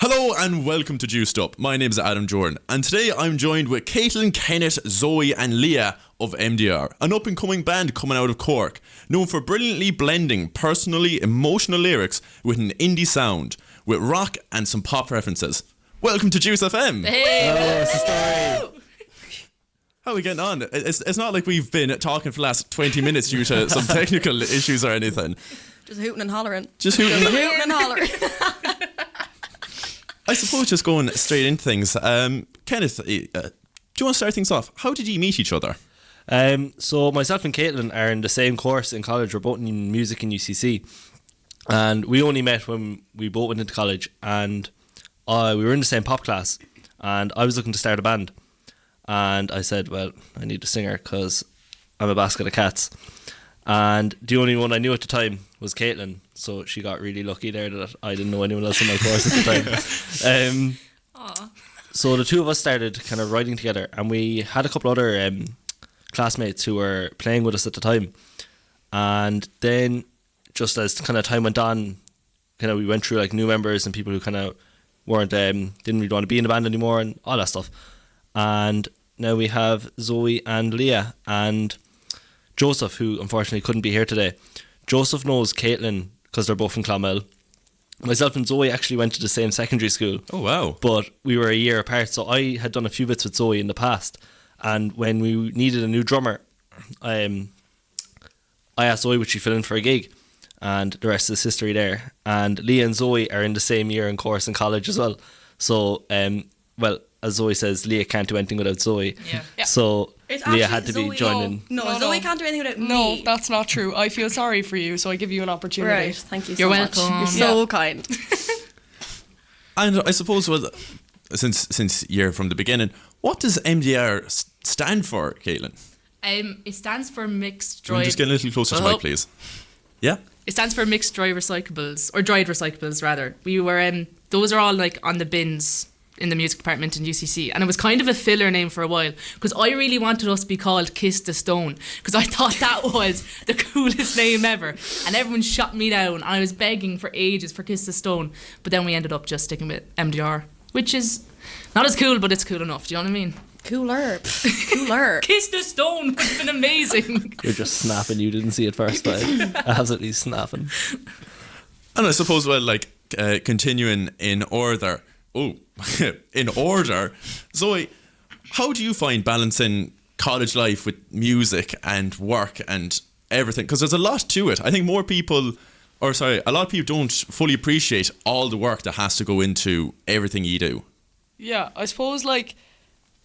Hello and welcome to Juiced Up. My name is Adam Jordan and today I'm joined with Caitlin, Kenneth, Zoe and Leah of MDR, an up and coming band coming out of Cork, known for brilliantly blending personally emotional lyrics with an indie sound, with rock and some pop references. Welcome to Juice FM. Hey, what's the story? How are we getting on? It's not like we've been talking for the last 20 minutes due to some technical issues or anything. Just hooting and hollering. Just hooting and hollering. I suppose just going straight into things. Kenneth, do you want to start things off? How did you meet each other? So myself and Caitlin are in the same course in college. We're both in music in UCC. And we only met when we both went into college. And we were in the same pop class. And I was looking to start a band. And I said, well, I need a singer because I'm a basket of cats. And the only one I knew at the time was Caitlin, so she got really lucky there that I didn't know anyone else in my course at the time. So the two of us started kind of writing together, and we had a couple other classmates who were playing with us at the time. And then just as kind of time went on, kind of we went through like new members and people who kind of weren't didn't really want to be in the band anymore and all that stuff. And now we have Zoe and Leah and Joseph, who unfortunately couldn't be here today. Joseph knows Caitlin because they're both from Clonmel. Myself and Zoe actually went to the same secondary school. Oh, wow. But we were a year apart, so I had done a few bits with Zoe in the past. And when we needed a new drummer, I asked Zoe would she fill in for a gig. And the rest is history there. And Leah and Zoe are in the same year in course in college as well. So, well, as Zoe says, Leah can't do anything without Zoe. Yeah. So Leah had to be Zoe, joining. No, Zoe can't do anything without me. No, that's not true. I feel sorry for you, so I give you an opportunity. Right, thank you so You're much. welcome. You're so kind. And I suppose, well, since you're from the beginning, what does MDR stand for, Caitlin? It stands for mixed Do you want dry. to just get a little closer to the mic, please? Yeah? It stands for mixed dry recyclables, or dried recyclables rather. We were those are all like on the bins in the music department in UCC, and it was kind of a filler name for a while because I really wanted us to be called Kiss the Stone because I thought that was the coolest name ever, and everyone shot me down. I was begging for ages for Kiss the Stone, but then we ended up just sticking with MDR, which is not as cool, but it's cool enough. Do you know what I mean? Cooler. Kiss the Stone would have been amazing. You're just snapping. You didn't see it first, but absolutely snapping. And I suppose, well, like, continuing in order. Oh, in order. Zoe, how do you find balancing college life with music and work and everything? Because there's a lot to it. I think a lot of people don't fully appreciate all the work that has to go into everything you do. Yeah, I suppose like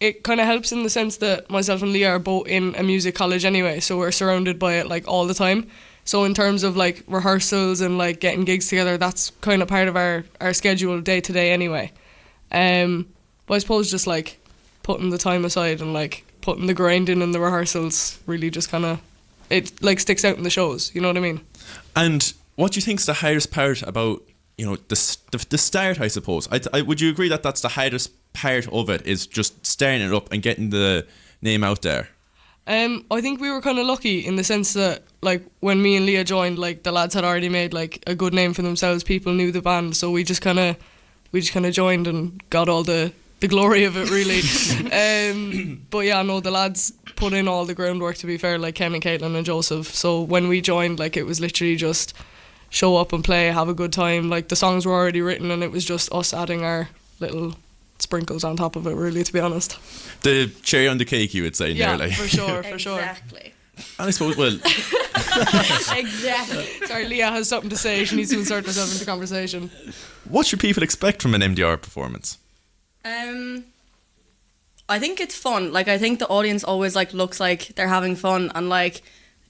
it kind of helps in the sense that myself and Leah are both in a music college anyway, so we're surrounded by it like all the time. So in terms of like rehearsals and like getting gigs together, that's kind of part of our schedule day to day anyway. But I suppose just like putting the time aside and like putting the grind in the rehearsals really just kind of, it like sticks out in the shows, you know what I mean? And what do you think is the hardest part about, you know, the start, I suppose? Would you agree that that's the hardest part of it, is just starting it up and getting the name out there? I think we were kind of lucky in the sense that like when me and Leah joined, like the lads had already made like a good name for themselves. People knew the band, so we just kind of joined and got all the glory of it really. But yeah, no, the lads put in all the groundwork, to be fair, like Ken and Caitlin and Joseph. So when we joined, like it was literally just show up and play, have a good time. Like the songs were already written and it was just us adding our little sprinkles on top of it, really, to be honest. The cherry on the cake, you would say, Yeah, nearly. for sure. Exactly. And I suppose, well, Exactly. Sorry, Leah has something to say. She needs to insert herself into conversation. what should people expect from an MDR performance? I think it's fun. Like I think the audience always like looks like they're having fun, and like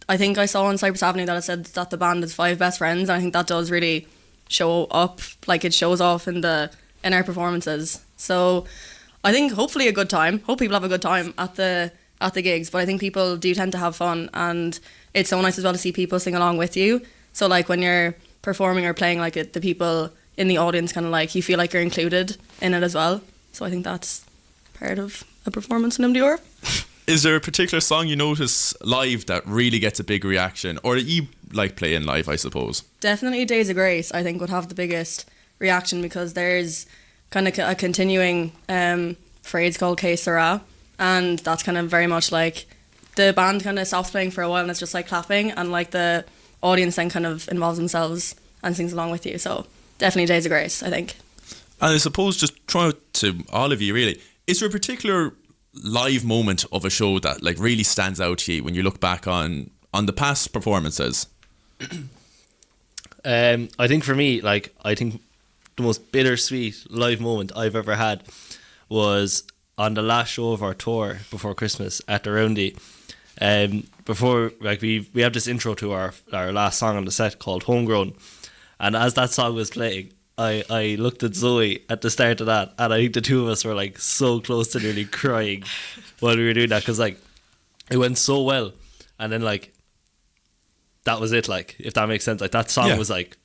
I think I saw on Cypress Avenue that it said that the band is 5 best friends, and I think that does really show up. Like it shows off in our performances. So I think hopefully a good time. Hope people have a good time at the gigs. But I think people do tend to have fun, and it's so nice as well to see people sing along with you. So like when you're performing or playing, like it, the people in the audience kind of like you feel like you're included in it as well. So I think that's part of a performance in MDR. Is there a particular song you notice live that really gets a big reaction, or that you like playing live, I suppose? Definitely Days of Grace, I think, would have the biggest reaction because there's kind of a continuing phrase called Que Sera, and that's kind of very much like the band kind of stops playing for a while and it's just like clapping, and like the audience then kind of involves themselves and sings along with you. So definitely Days of Grace, I think. And I suppose just throw out to all of you really, is there a particular live moment of a show that like really stands out to you when you look back on the past performances? I think for me, like, I think the most bittersweet live moment I've ever had was on the last show of our tour before Christmas at the Roundy. Before, like, we have this intro to our last song on the set called Homegrown, and as that song was playing, I looked at Zoe at the start of that, and I think the two of us were like so close to nearly crying while we were doing that, because like it went so well, and then like that was it, like, if that makes sense. Like, that song was like,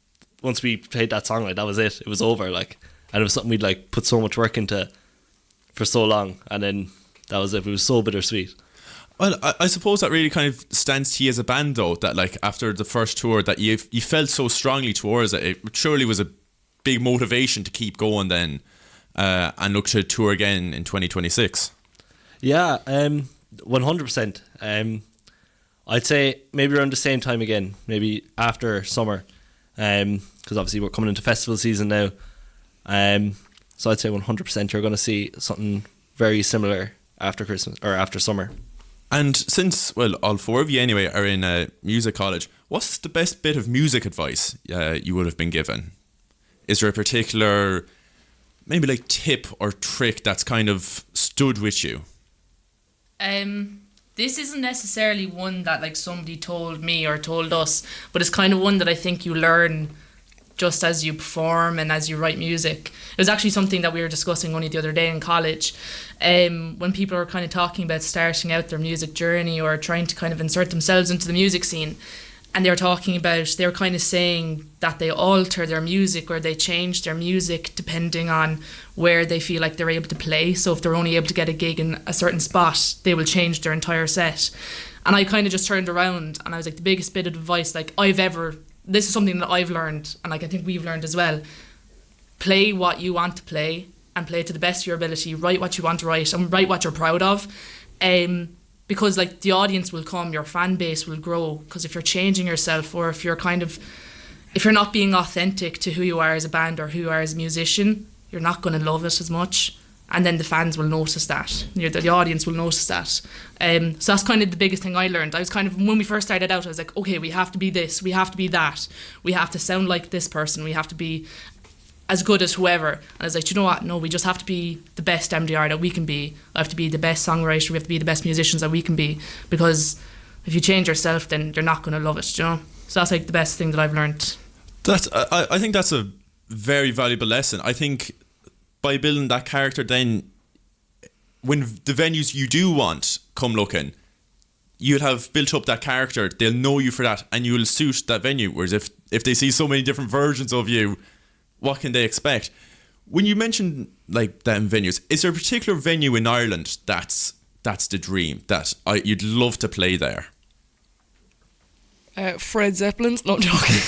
once we played that song, like, that was it was over, like, and it was something we'd like put so much work into for so long, and then that was it. It was so bittersweet. Well, I suppose that really kind of stands to you as a band, though, that like after the first tour that you felt so strongly towards it. It surely was a big motivation to keep going then, and look to tour again in 2026. Yeah, 100%. I'd say maybe around the same time again, maybe after summer, because obviously we're coming into festival season now. So I'd say 100% you're going to see something very similar after Christmas or after summer. And since, well, all four of you anyway are in music college, what's the best bit of music advice you would have been given? Is there a particular, maybe like tip or trick that's kind of stood with you? This isn't necessarily one that like somebody told me or told us, but it's kind of one that I think you learn just as you perform and as you write music. It was actually something that we were discussing only the other day in college, when people are kind of talking about starting out their music journey or trying to kind of insert themselves into the music scene. And they were kind of saying that they alter their music or they change their music depending on where they feel like they're able to play. So if they're only able to get a gig in a certain spot, they will change their entire set. And I kind of just turned around and I was like, the biggest bit of advice like this is something that I've learned, and like I think we've learned as well. Play what you want to play and play to the best of your ability. Write what you want to write and write what you're proud of. Because like the audience will come, your fan base will grow. Because if you're changing yourself, or if you're not being authentic to who you are as a band or who you are as a musician, you're not going to love it as much. And then the fans will notice that. The audience will notice that. So that's kind of the biggest thing I learned. I was kind of, when we first started out, I was like, okay, we have to be this, we have to be that, we have to sound like this person, we have to be as good as whoever. And I was like, you know what? No, we just have to be the best MDR that we can be. I have to be the best songwriter. We have to be the best musicians that we can be. Because if you change yourself, then you're not going to love it, you know? So that's like the best thing that I've learned. I think that's a very valuable lesson. I think by building that character, then when the venues you do want come looking, you'll have built up that character. They'll know you for that, and you'll suit that venue. Whereas if they see so many different versions of you, what can they expect? When you mentioned like that in venues, is there a particular venue in Ireland that's the dream that you'd love to play there? Fred Zeppelin's, not joking.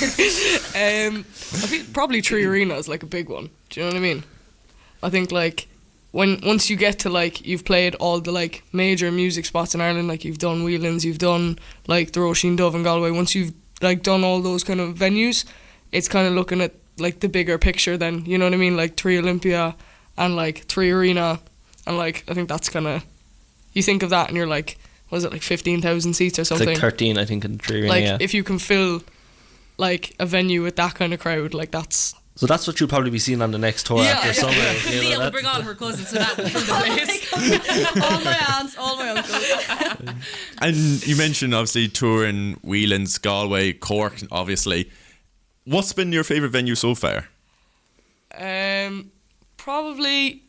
I think probably Tree Arena is like a big one. Do you know what I mean? I think like once you get to like, you've played all the like major music spots in Ireland, like you've done Whelan's, you've done like the Roisin Dove in Galway. Once you've like done all those kind of venues, it's kind of looking at like the bigger picture then, you know what I mean? Like Tree Olympia and like Tree Arena, and like I think that's kind of, you think of that and you're like, was it like 15,000 seats or something? It's like 13, I think, in the Tree Arena. Like, yeah. if you can fill like a venue with that kind of crowd, like that's. So that's what you'll probably be seeing on the next tour after summer. Leah will bring all her cousins to that from the place. All my aunts, all my uncles. And you mentioned obviously touring Whelan's, Galway, Cork, obviously. What's been your favourite venue so far? Probably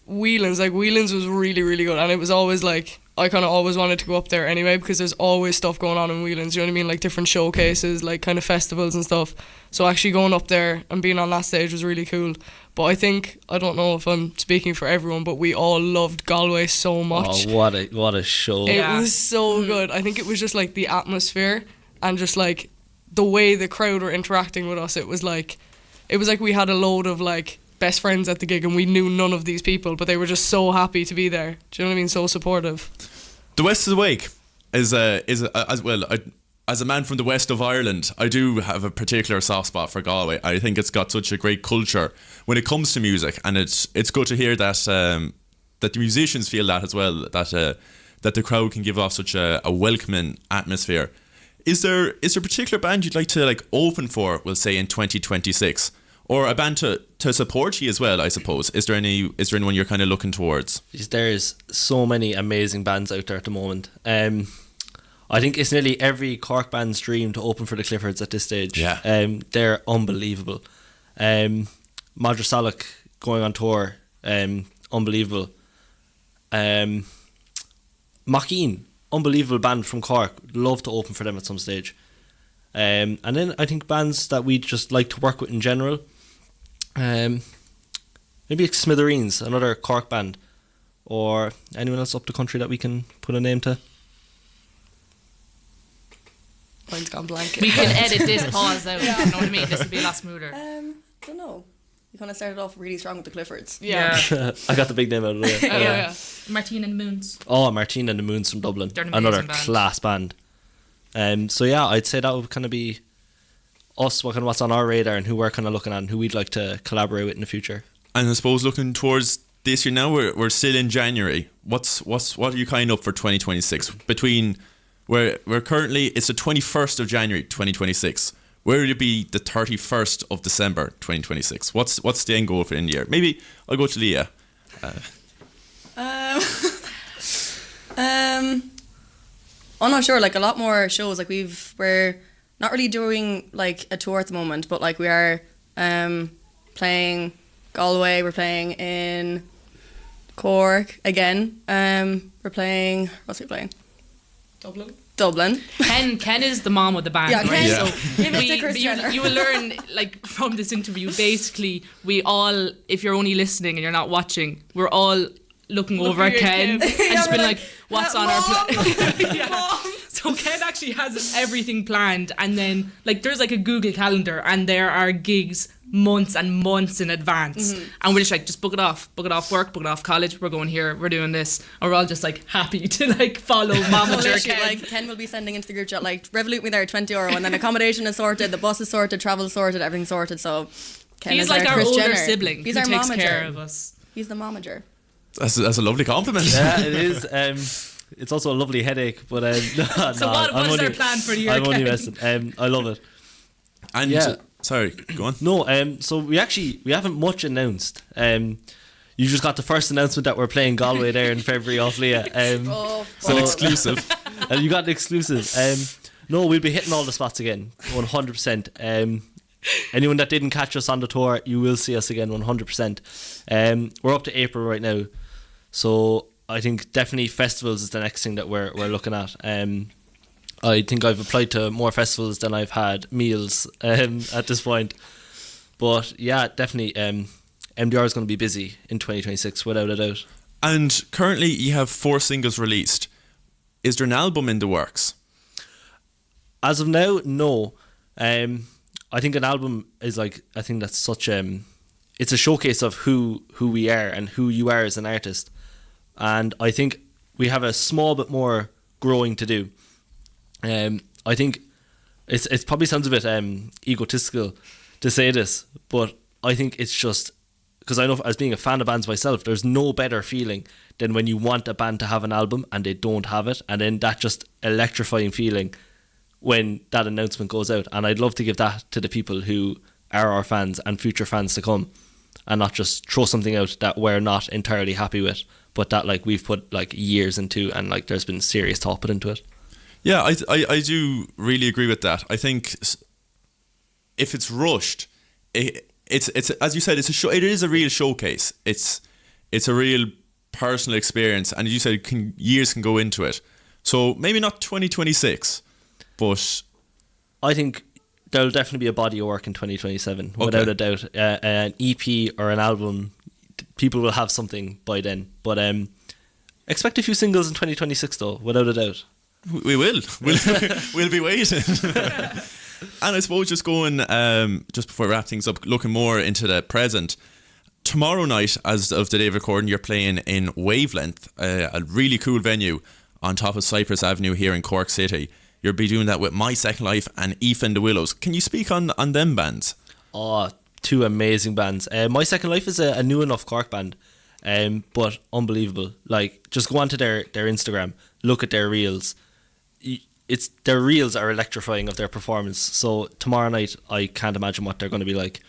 Whelan's. Like Whelan's was really, really good, and it was always like, I kind of always wanted to go up there anyway, because there's always stuff going on in Whelan's, you know what I mean, like different showcases, like kind of festivals and stuff. So actually going up there and being on that stage was really cool. But I think, I don't know if I'm speaking for everyone, but we all loved Galway so much. Oh, what a show. It was so good. I think it was just like the atmosphere and just like the way the crowd were interacting with us. It was like we had a load of like best friends at the gig, and we knew none of these people, but they were just so happy to be there. Do you know what I mean? So supportive. The West is Awake is as well. As a man from the west of Ireland, I do have a particular soft spot for Galway. I think it's got such a great culture when it comes to music, and it's good to hear that that the musicians feel that as well. That the crowd can give off such a welcoming atmosphere. Is there a particular band you'd like to open for? We'll say in 2026, or a band to support you as well. I suppose. Is there anyone you're kind of looking towards? There's so many amazing bands out there at the moment. I think it's nearly every Cork band's dream to open for the Cliffords at this stage. Yeah. They're unbelievable. Madra Salak going on tour, unbelievable. Machine, unbelievable band from Cork. Love to open for them at some stage. And then I think bands that we'd just like to work with in general. Maybe it's Smithereens, another Cork band, or anyone else up the country that we can put a name to. Mine's gone blank. We can edit this pause out. You know what I mean? This will be a lot smoother. Don't know. You kind of started off really strong with the Cliffords. Yeah. I got the big name out of the way. Yeah. Martine and the Moons. Oh, Martine and the Moons from Dublin. They're an amazing Another band. class band. So yeah, I'd say that would kind of be us, what's on our radar and who we're kind of looking at and who we'd like to collaborate with in the future. And I suppose looking towards this year now, we're still in January. What are you kind of up for 2026? Between we're currently, it's the 21st of January 2026. Where would it be the 31st of December 2026? What's the end goal for the end of the year? Maybe I'll go to Leah. I'm not sure. A lot more shows. We're not really doing a tour at the moment, but we are playing Galway. We're playing in Cork again. We're playing. What's we playing? Dublin. Ken is the mom of the band, Yeah, right? Ken. Yeah. So Give it to Chris Jenner. you will learn from this interview. Basically, we all, if you're only listening and you're not watching, we're all looking over at at Ken Ken. and just been like, "What's on our Mom! plan?" Yeah. So Ken actually has everything planned, and then there's a Google Calendar, and there are gigs months and months in advance, and we're just book it off work, book it off college. We're going here, we're doing this, and we're all just happy to follow Mamager Literally, Ken. Ken will be sending into the group chat Revolut me there €20, and then accommodation is sorted, the bus is sorted, travel sorted, everything's sorted. So Ken He's is like our Chris older Jenner. sibling He's who our takes momager. care of us. He's the momager. That's a lovely compliment. Yeah, it is. It's also a lovely headache, but So what is our plan for the year, I'm only Ken? messing. I love it. And Yeah. sorry, go on. No, so we haven't much announced. You just got the first announcement that we're playing Galway there in February off Leah. An exclusive. And you got an exclusive. No, we'll be hitting all the spots again, 100%. Anyone that didn't catch us on the tour, you will see us again, 100%. We're up to April right now, so I think definitely festivals is the next thing that we're looking at. I think I've applied to more festivals than I've had meals at this point. But yeah, definitely MDR is going to be busy in 2026 without a doubt. And currently you have 4 singles released. Is there an album in the works? As of now, no. I think an album is I think that's such it's a showcase of who we are and who you are as an artist. And I think we have a small bit more growing to do. I think it probably sounds a bit egotistical to say this, but I think it's just because I know as being a fan of bands myself, there's no better feeling than when you want a band to have an album and they don't have it, and then that just electrifying feeling when that announcement goes out. And I'd love to give that to the people who are our fans and future fans to come, and not just throw something out that we're not entirely happy with, but that we've put years into, and there's been serious thought put into it. Yeah, I do really agree with that. I think if it's rushed, it's as you said, it's a show. It is a real showcase. It's a real personal experience, and as you said, years can go into it. So maybe not 2026, but I think there'll definitely be a body of work in 2027, without a doubt. An EP or an album, people will have something by then. But expect a few singles in 2026, though, without a doubt. we will. We'll be waiting. And I suppose just going, just before we wrap things up, looking more into the present, tomorrow night, as of the day of recording, you're playing in Wavelength, a really cool venue on top of Cypress Avenue here in Cork City. You'll be doing that with My Second Life and Aoife and the Willows. Can you speak on them bands? Oh, two amazing bands. My Second Life is a new enough Cork band, but unbelievable. Like, just go onto their Instagram, look at their reels. Their reels are electrifying of their performance. So tomorrow night, I can't imagine what they're going to be like.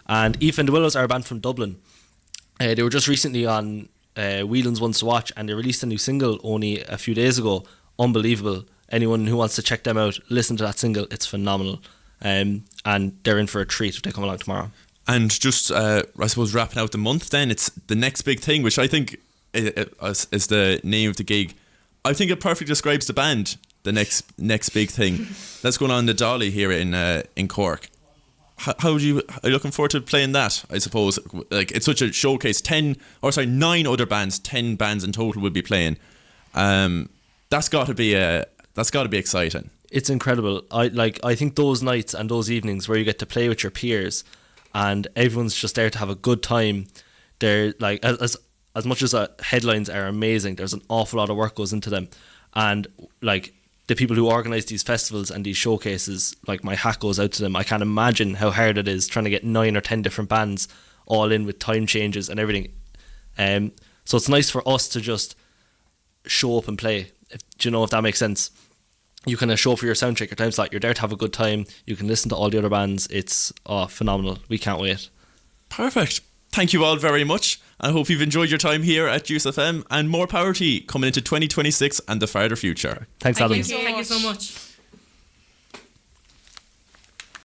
And Aoife and the Willows are a band from Dublin. They were just recently on Whelan's Ones to Watch, and they released a new single only a few days ago. Unbelievable. Anyone who wants to check them out, listen to that single. It's phenomenal. And they're in for a treat if they come along tomorrow. And just, I suppose, wrapping out the month then, it's the next big thing, which I think is the name of the gig. I think it perfectly describes the band, the next big thing. That's going on in the Dolly here in Cork. Are you looking forward to playing that? I suppose, like, it's such a showcase. 9 other bands, 10 bands in total will be playing. That's got to be exciting. It's incredible. I think those nights and those evenings where you get to play with your peers and everyone's just there to have a good time. They're like, as much as headlines are amazing, there's an awful lot of work goes into them, and like, the people who organise these festivals and these showcases, like, my hat goes out to them. I can't imagine how hard it is trying to get 9 or 10 different bands all in with time changes and everything. So it's nice for us to just show up and play. Do you know if that makes sense? You kind of show for your sound check, your time slot. You're there to have a good time. You can listen to all the other bands. It's phenomenal. We can't wait. Perfect. Thank you all very much. I hope you've enjoyed your time here at Juice FM, and more power to you coming into 2026 and the farther future. Thanks, Adam. Thank you so much.